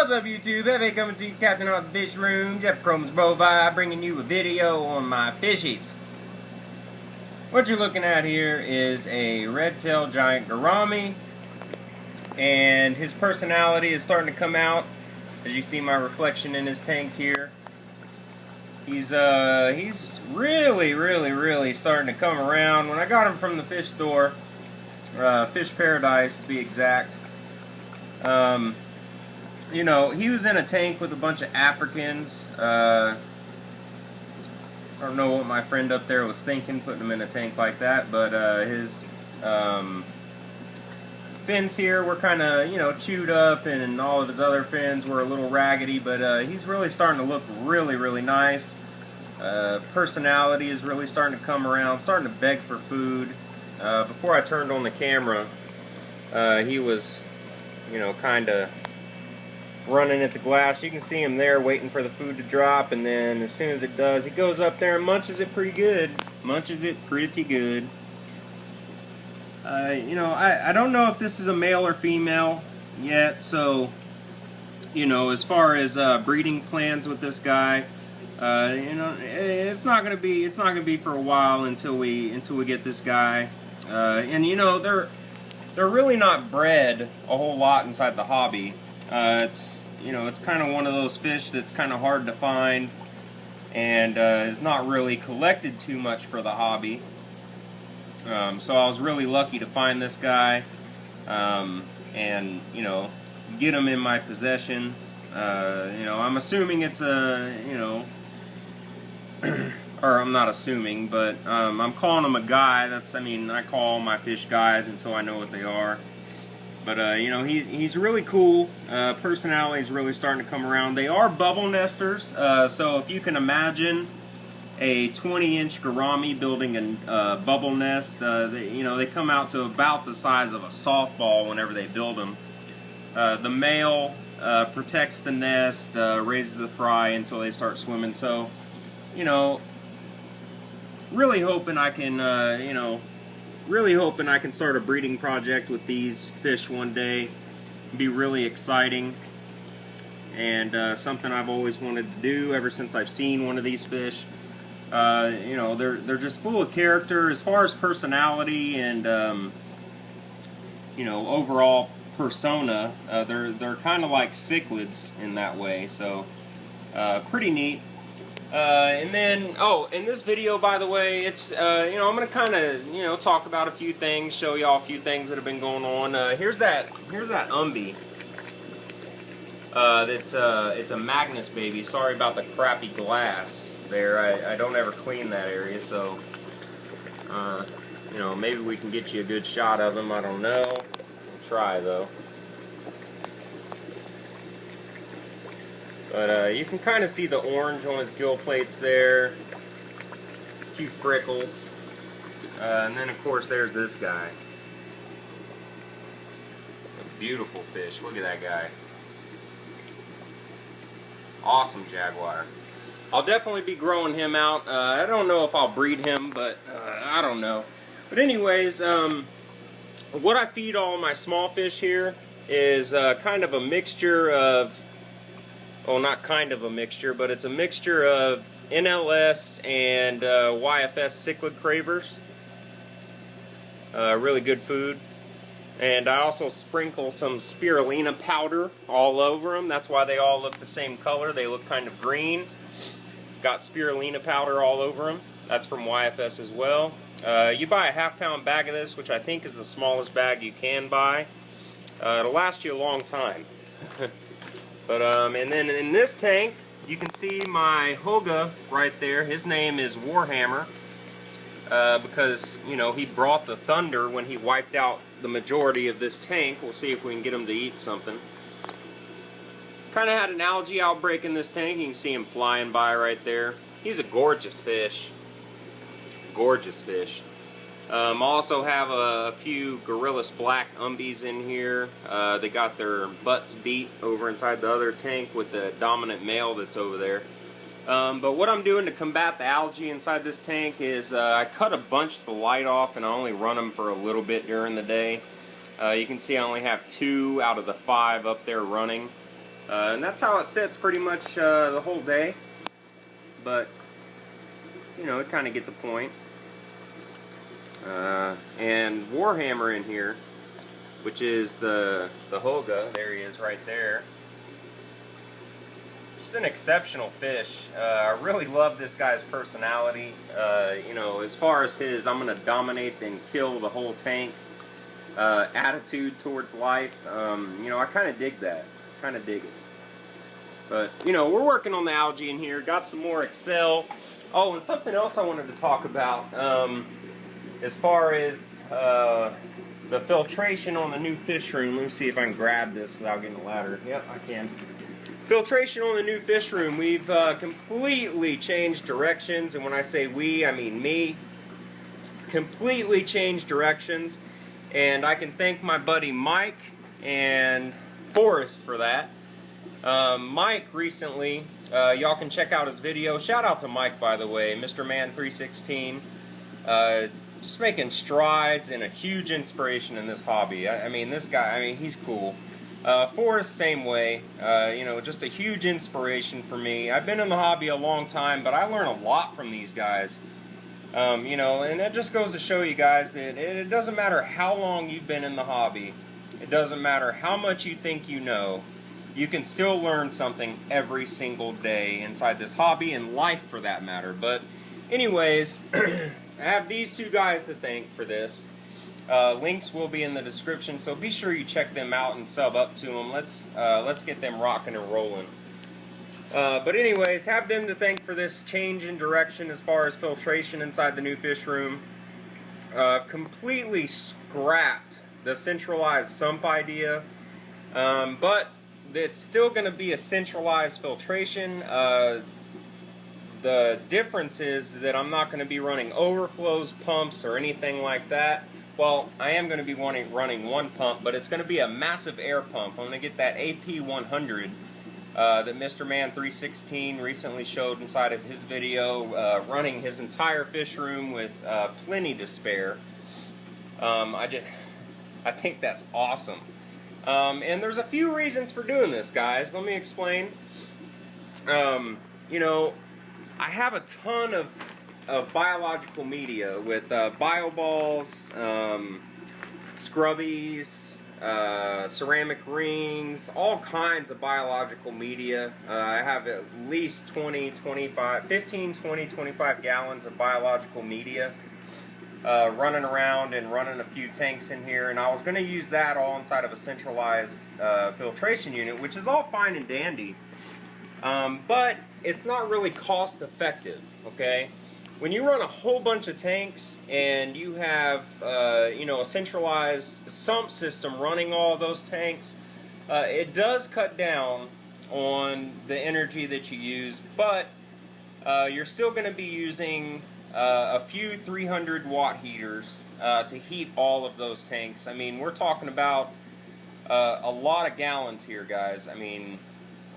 What's up, YouTube? Heavy coming to you, Captain of the Fish Room, Jeff Chrome's Bovine, bringing you a video on my fishies. What you're looking at here is a red-tailed giant gourami, and his personality is starting to come out. As you see my reflection in his tank here, he's really starting to come around. When I got him from the fish store, Fish Paradise to be exact, you know, he was in a tank with a bunch of Africans. I don't know what my friend up there was thinking, putting him in a tank like that, but his fins here were kind of, you know, chewed up, and all of his other fins were a little raggedy, but he's really starting to look really nice. Personality is really starting to come around, starting to beg for food. Before I turned on the camera, he was, you know, kind of running at the glass. You can see him there waiting for the food to drop, and then as soon as it does, he goes up there and munches it pretty good. You know, I don't know if this is a male or female yet, so, you know, as far as breeding plans with this guy, you know, it's not gonna be for a while until we get this guy. And you know, they're really not bred a whole lot inside the hobby. It's, you know, it's kind of one of those fish that's kind of hard to find, and is not really collected too much for the hobby. So I was really lucky to find this guy, and, you know, get him in my possession. You know, I'm assuming it's a, you know, or I'm not assuming, but I'm calling him a guy. That's, I mean, I call my fish guys until I know what they are. But, you know, he's really cool. Personality is really starting to come around. They are bubble nesters, so if you can imagine a 20-inch gourami building a bubble nest, you know, they come out to about the size of a softball whenever they build them. The male protects the nest, raises the fry until they start swimming. So, you know, really hoping I can, you know, really hoping I can start a breeding project with these fish one day. It'd be really exciting, and something I've always wanted to do ever since I've seen one of these fish. You know, they're just full of character as far as personality and you know, overall persona. They're kind of like cichlids in that way, so pretty neat. And then, oh, in this video, by the way, it's, you know, I'm going to kind of, you know, talk about a few things, show y'all a few things that have been going on. Here's that umbi. It's a Magnus baby. Sorry about the crappy glass there. I don't ever clean that area, so, you know, maybe we can get you a good shot of him. I don't know. We'll try, though. But you can kind of see the orange on his gill plates there, a few freckles, and then of course there's this guy. A beautiful fish. Look at that guy. Awesome jaguar. I'll definitely be growing him out. I don't know if I'll breed him, but I don't know. But anyways, what I feed all my small fish here is kind of a mixture of, well, not kind of a mixture, but it's a mixture of NLS and YFS cichlid cravers. Really good food. And I also sprinkle some spirulina powder all over them. That's why they all look the same color. They look kind of green. Got spirulina powder all over them. That's from YFS as well. You buy a half-pound bag of this, which I think is the smallest bag you can buy. It'll last you a long time. But, and then in this tank, you can see my Hoga right there. His name is Warhammer, because, you know, he brought the thunder when he wiped out the majority of this tank. We'll see if we can get him to eat something. Kind of had an algae outbreak in this tank. You can see him flying by right there. He's a gorgeous fish. Gorgeous fish. I also have a few Gorillas black umbies in here. They got their butts beat over inside the other tank with the dominant male that's over there. But what I'm doing to combat the algae inside this tank is I cut a bunch of the light off, and I only run them for a little bit during the day. You can see I only have 2 out of the 5 up there running. And that's how it sits pretty much the whole day. But, you know, kind of get the point. And Warhammer in here, which is the Hoga. There he is right there. He's an exceptional fish. I really love this guy's personality. You know, as far as his I'm going to dominate and kill the whole tank attitude towards life, you know, I kind of dig that. Kind of dig it. But, you know, we're working on the algae in here. Got some more Excel. Oh, and something else I wanted to talk about. As far as the filtration on the new fish room. Let me see if I can grab this without getting a ladder. Yep, I can. Filtration on the new fish room. We've completely changed directions. And when I say we, I mean me. Completely changed directions. And I can thank my buddy Mike and Forrest for that. Mike recently, y'all can check out his video. Shout out to Mike, by the way, Mr. Man 316. Just making strides and a huge inspiration in this hobby. I mean, this guy, I mean, he's cool. Forrest, same way. You know, just a huge inspiration for me. I've been in the hobby a long time, but I learn a lot from these guys. You know, and that just goes to show you guys that it doesn't matter how long you've been in the hobby. It doesn't matter how much you think you know. You can still learn something every single day inside this hobby and life for that matter. But anyways, I have these two guys to thank for this. Links will be in the description, so be sure you check them out and sub up to them. Let's get them rocking and rolling. But anyways, have them to thank for this change in direction as far as filtration inside the new fish room. Completely scrapped the centralized sump idea, but it's still going to be a centralized filtration. The difference is that I'm not going to be running overflows, pumps, or anything like that. Well, I am going to be running one pump, but it's going to be a massive air pump. I'm going to get that AP100 that Mr. Man 316 recently showed inside of his video, running his entire fish room with plenty to spare. I think that's awesome. And there's a few reasons for doing this, guys. Let me explain. You know, I have a ton of biological media with bio balls, scrubbies, ceramic rings, all kinds of biological media. I have at least 15, 20, 25 gallons of biological media running around and running a few tanks in here, and I was going to use that all inside of a centralized filtration unit, which is all fine and dandy, but it's not really cost effective, okay? When you run a whole bunch of tanks and you have you know, a centralized sump system running all those tanks, it does cut down on the energy that you use, but you're still going to be using a few 300 watt heaters to heat all of those tanks. I mean, we're talking about a lot of gallons here, guys. I mean,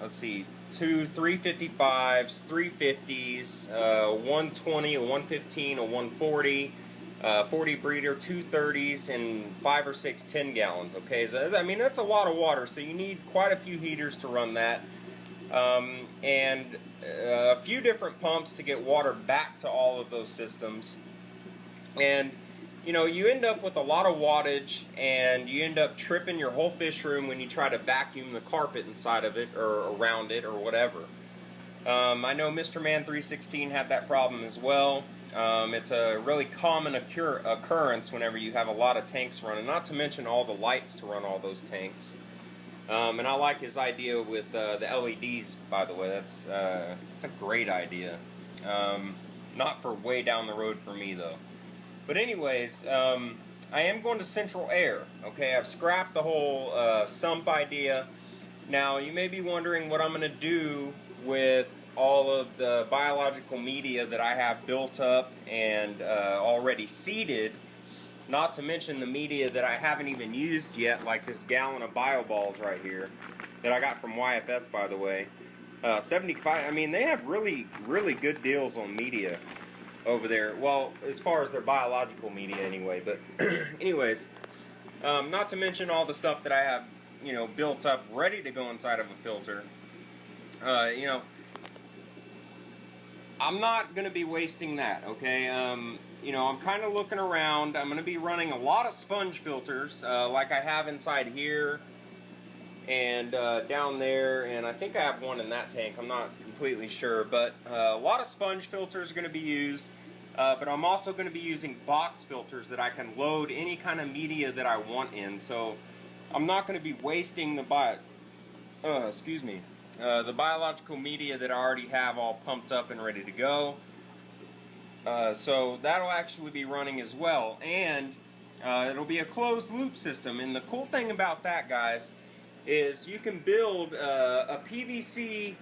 let's see, 2 355s, 350s, 120, a 115, a 140, 40 breeder, 230s, and 5 or 6 10 gallons. Okay, so I mean, that's a lot of water, so you need quite a few heaters to run that. And a few different pumps to get water back to all of those systems. And you know, you end up with a lot of wattage, and you end up tripping your whole fish room when you try to vacuum the carpet inside of it or around it or whatever. I know Mr. Man 316 had that problem as well. It's a really common occurrence whenever you have a lot of tanks running, not to mention all the lights to run all those tanks. And I like his idea with the LEDs, by the way. That's a great idea. Not for way down the road for me, though. But anyways, I am going to central air. Okay, I've scrapped the whole sump idea. Now, you may be wondering what I'm going to do with all of the biological media that I have built up and already seeded. Not to mention the media that I haven't even used yet, like this gallon of bio balls right here that I got from YFS, by the way. 75. I mean, they have really, really good deals on media over there. Well, as far as their biological media, anyway. But anyways, not to mention all the stuff that I have, you know, built up, ready to go inside of a filter, you know, I'm not going to be wasting that, okay? You know, I'm kind of looking around. I'm going to be running a lot of sponge filters, like I have inside here and down there, and I think I have one in that tank. I'm not completely sure, but a lot of sponge filters are going to be used. But I'm also going to be using box filters that I can load any kind of media that I want in. So I'm not going to be wasting the the biological media that I already have all pumped up and ready to go. So that'll actually be running as well, and it'll be a closed loop system. And the cool thing about that, guys, is you can build a PVC.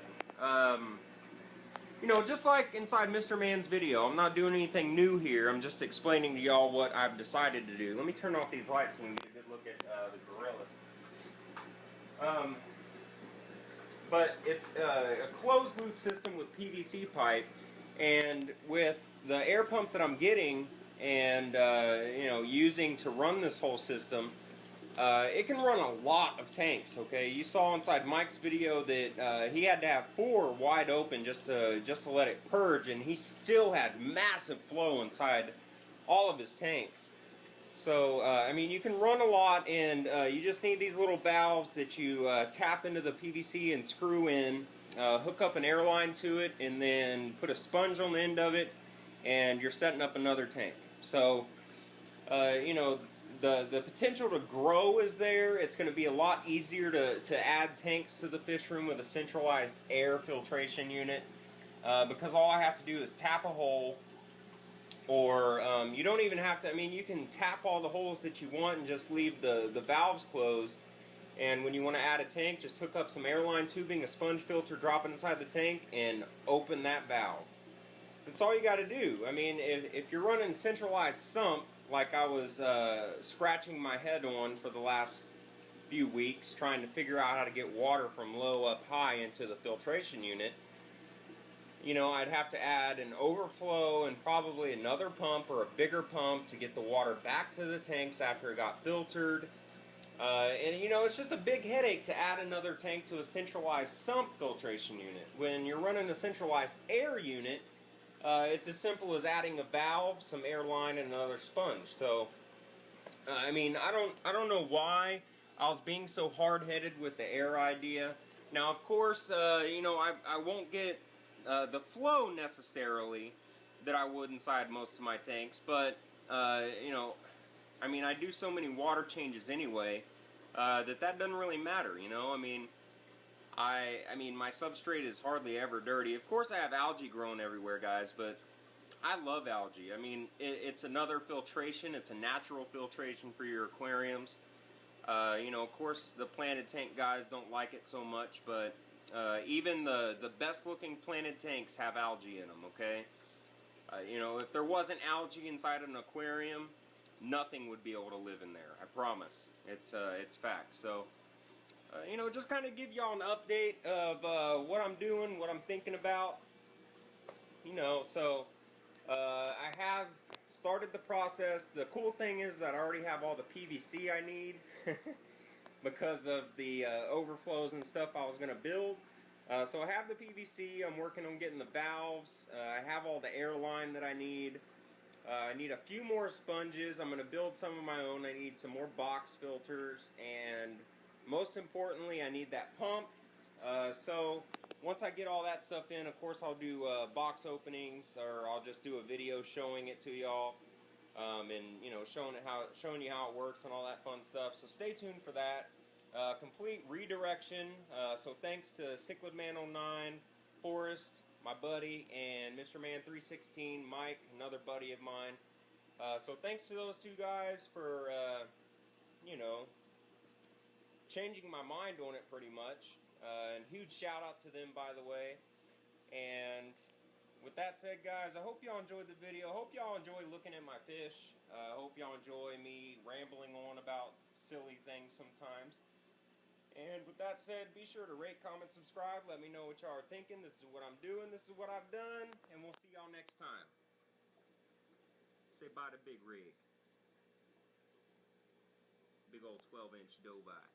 You know, just like inside Mr. Man's video, I'm not doing anything new here. I'm just explaining to y'all what I've decided to do. Let me turn off these lights so we can get a good look at the gorillas. But it's a closed loop system with PVC pipe, and with the air pump that I'm getting and you know, using to run this whole system, it can run a lot of tanks. Okay, you saw inside Mike's video that he had to have 4 wide open just to let it purge, and he still had massive flow inside all of his tanks. So I mean, you can run a lot, and you just need these little valves that you tap into the PVC and screw in, hook up an air line to it, and then put a sponge on the end of it, and you're setting up another tank. So you know, the potential to grow is there. It's going to be a lot easier to add tanks to the fish room with a centralized air filtration unit, because all I have to do is tap a hole, or you don't even have to, I mean, you can tap all the holes that you want and just leave the valves closed, and when you want to add a tank, just hook up some airline tubing, a sponge filter, drop it inside the tank, and open that valve. That's all you got to do. I mean, if you're running centralized sump, like I was scratching my head on for the last few weeks, trying to figure out how to get water from low up high into the filtration unit, you know, I'd have to add an overflow and probably another pump or a bigger pump to get the water back to the tanks after it got filtered. And you know, it's just a big headache to add another tank to a centralized sump filtration unit. When you're running a centralized air unit, it's as simple as adding a valve, some air line, and another sponge. So, I mean, I don't know why I was being so hard-headed with the air idea. Now, of course, you know, I won't get the flow necessarily that I would inside most of my tanks, but you know, I mean, I do so many water changes anyway that doesn't really matter. You know, I mean, I mean, my substrate is hardly ever dirty. Of course, I have algae growing everywhere, guys, but I love algae. I mean, it's another filtration. It's a natural filtration for your aquariums. You know, of course, the planted tank guys don't like it so much, but even the best-looking planted tanks have algae in them, okay? You know, if there wasn't algae inside an aquarium, nothing would be able to live in there. I promise. It's fact. So, you know, just kind of give y'all an update of what I'm doing, what I'm thinking about. You know, so I have started the process. The cool thing is that I already have all the PVC I need because of the overflows and stuff I was going to build. So I have the PVC. I'm working on getting the valves. I have all the air line that I need. I need a few more sponges. I'm going to build some of my own. I need some more box filters, and most importantly, I need that pump. So once I get all that stuff in, of course I'll do box openings, or I'll just do a video showing it to y'all, and you know, showing you how it works and all that fun stuff. So stay tuned for that. Complete redirection. So thanks to Cichlid Man 09, Forrest, my buddy, and Mr. Man 316, Mike, another buddy of mine. So thanks to those two guys for you know, changing my mind on it pretty much. And huge shout out to them, by the way. And with that said, guys, I hope y'all enjoyed the video. I hope y'all enjoy looking at my fish. I hope y'all enjoy me rambling on about silly things sometimes. And with that said, be sure to rate, comment, subscribe. Let me know what y'all are thinking. This is what I'm doing. This is what I've done. And we'll see y'all next time. Say bye to Big Rig. Big old 12-inch dough bite.